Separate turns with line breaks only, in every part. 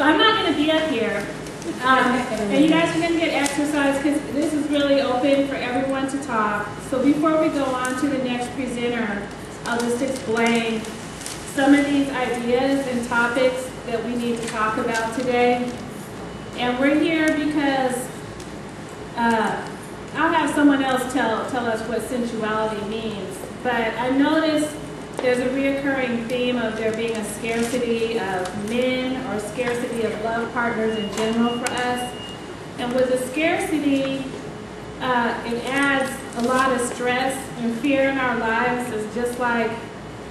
So I'm not going to be up here. And you guys are going to get exercise because this is really open for everyone to talk. So before we go on to the next presenter, I'll just explain some of these ideas and topics that we need to talk about today. And we're here because I'll have someone else tell us what sensuality means. But I noticed there's a reoccurring theme of there being a scarcity of men or scarcity of love partners in general for us. And with the scarcity, it adds a lot of stress and fear in our lives. It's just like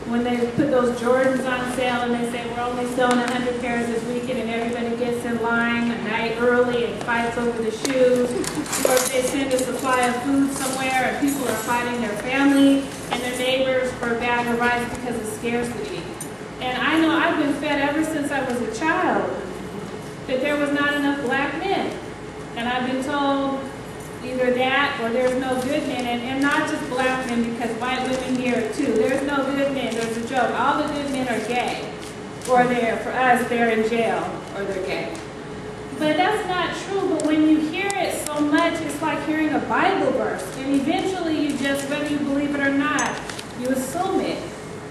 when they put those Jordans on sale and they say we're only selling 100 pairs this weekend and everybody gets in line a night early and fights over the shoes. Or if they send a supply of food somewhere and people are fighting their family and their neighbors for a bag of rice because of scarcity. And I know I've been fed ever since I was a child that there was not enough black men. And I've been told either that or there's no good men, and not just black men because white women hear it too. There's no good men, there's a joke. All the good men are gay. Or for us, they're in jail or they're gay. But that's not true, but when you hear it so much, it's like hearing a Bible verse. And eventually you just, whether you believe it or not, you assume it.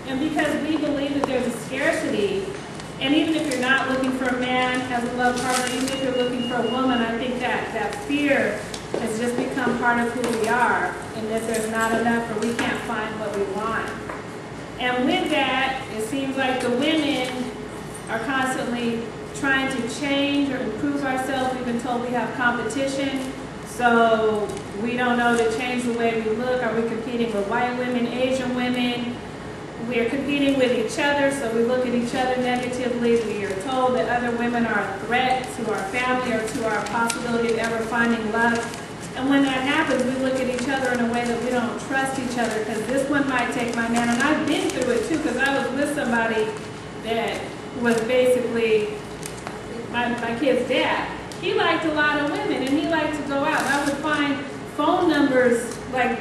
And because we believe that there's a scarcity, and even if you're not looking for a man as a love partner, even if you're looking for a woman, I think that fear has just become part of who we are, and that there's not enough or we can't find what we want. And with that, it seems like the women are constantly trying to change or improve ourselves. We've been told we have competition, so we don't know to change the way we look. Are we competing with white women, Asian women? We are competing with each other, so we look at each other negatively. We are told that other women are a threat to our family or to our possibility of ever finding love. And when that happens, we look at each other in a way that we don't trust each other because this one might take my man. And I've been through it too because I was with somebody that was basically my kid's dad. He liked a lot of women and he liked to go out. And I would find phone numbers like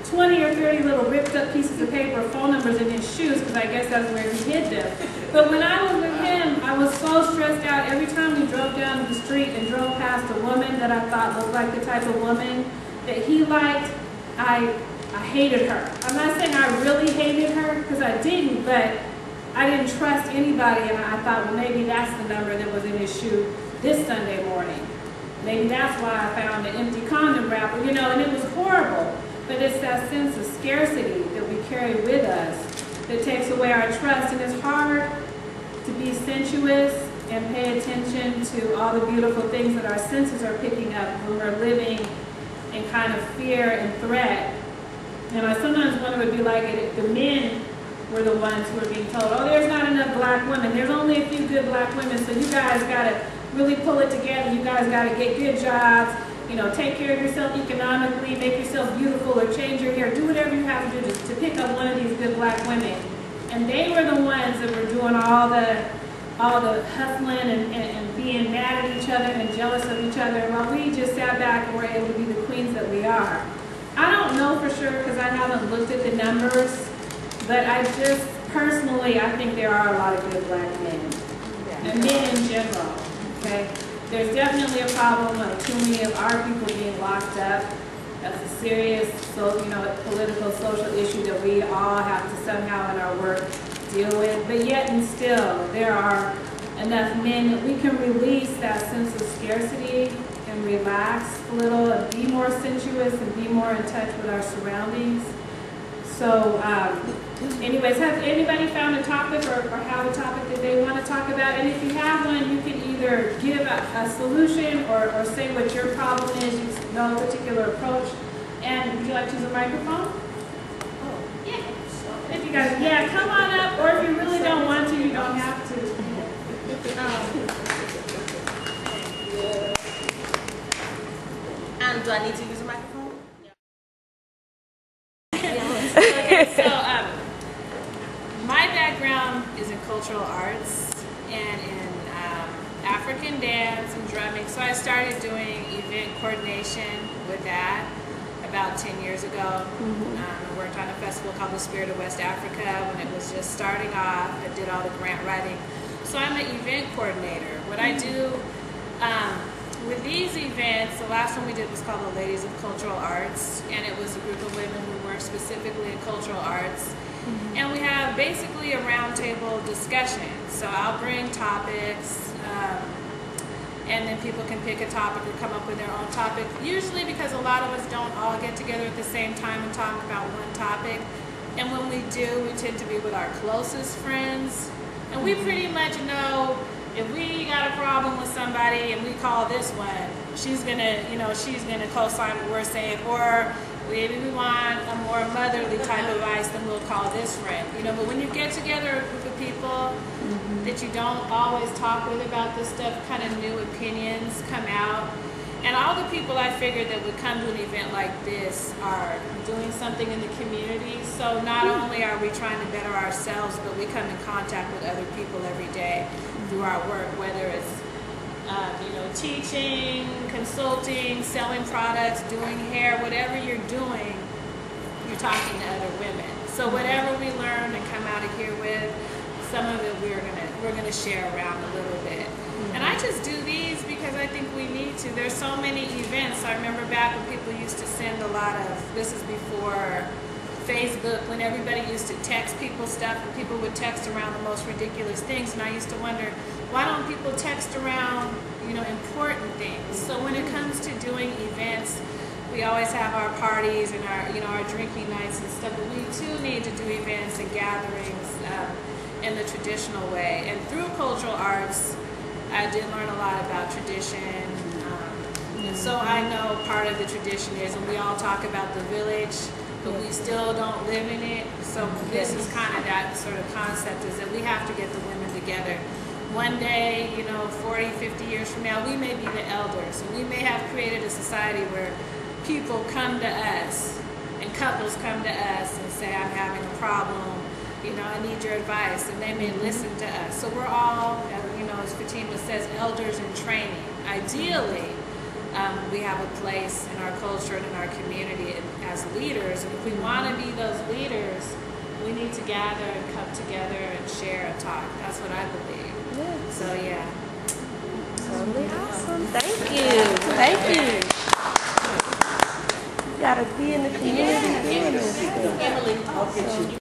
20 or 30 little ripped up pieces of paper, phone numbers in his shoes, because I guess that's where he hid them. But when I was with him, I was so stressed out. Every time we drove down the street and drove past a woman that I thought looked like the type of woman that he liked, I hated her. I'm not saying I really hated her, because I didn't, but I didn't trust anybody, and I thought, well, maybe that's the number that was in his shoe this Sunday morning. Maybe that's why I found an empty condom wrapper, you know, and it was horrible. But it's that sense of scarcity that we carry with us that takes away our trust. And it's hard to be sensuous and pay attention to all the beautiful things that our senses are picking up when we're living in kind of fear and threat. And I sometimes wonder if it would be like if the men were the ones who are being told, oh, there's not enough black women. There's only a few good black women, so you guys got to really pull it together. You guys got to get good jobs. You know, take care of yourself economically, make yourself beautiful, or change your hair. Do whatever you have to do to pick up one of these good black women. And they were the ones that were doing all the hustling and being mad at each other and jealous of each other, while we just sat back and were able to be the queens that we are. I don't know for sure because I haven't looked at the numbers, but I just personally, I think there are a lot of good black men, and men in general. Okay. There's definitely a problem of too many of our people being locked up. That's a serious, political, social issue that we all have to somehow in our work deal with. But yet and still, there are enough men that we can release that sense of scarcity and relax a little and be more sensuous and be more in touch with our surroundings. So anyways, has anybody found a topic or have a topic that they want to talk about? And if you have one, you can either give a solution or say what your problem is, use no particular approach. And would you like to use a microphone? Oh, yeah. If you guys, yeah, come on up, or if you really don't want to, you don't have to.
And do I need to use a microphone?
Okay, so my background is in cultural arts and in African dance and drumming. So I started doing event coordination with that about 10 years ago. I worked on a festival called the Spirit of West Africa when it was just starting off. I did all the grant writing
So I'm an event coordinator. What I do with these events, the last one we did was called the Ladies of Cultural Arts, and it was a group of women who work specifically in cultural arts. And we have basically a roundtable discussion. So I'll bring topics, and then people can pick a topic or come up with their own topic. Usually because a lot of us don't all get together at the same time and talk about one topic. And when we do, we tend to be with our closest friends. And we pretty much know if we got a problem with somebody and we call this one, she's gonna, she's gonna co-sign what we're saying. Or maybe we want a more motherly type of advice, then we'll call this friend. But when you get together a group of people that you don't always talk with about this stuff, kind of new opinions come out. And all the people I figured that would come to an event like this are doing something in the community. So not only are we trying to better ourselves, but we come in contact with other people every day through our work, whether it's teaching, consulting, selling products, doing hair, whatever you're doing, you're talking to other women. So whatever we learn and come out of here with, some of it we're gonna share around a little bit. And I just do these because I think we need to. There's so many events. I remember back when people used to send a lot of, this is before Facebook, when everybody used to text people stuff, and people would text around the most ridiculous things. And I used to wonder, why don't people text around, important things? So when it comes to doing events, we always have our parties and our drinking nights and stuff, but we too need to do events and gatherings in the traditional way. And through cultural arts, I did learn a lot about tradition. And so I know part of the tradition is, and we all talk about the village, but we still don't live in it. So this is kind of that sort of concept, is that we have to get the women together. One day, 40, 50 years from now, we may be the elders. And we may have created a society where people come to us and couples come to us and say, I'm having a problem, I need your advice, and they may listen to us. So we're all, as Fatima says, elders in training. Ideally, we have a place in our culture and in our community as leaders, and if we want to be those leaders, we need to gather and come together and share and talk. That's what I believe. Yes. So yeah.
Totally awesome. Thank you. Thank you. You gotta be in the community doing this.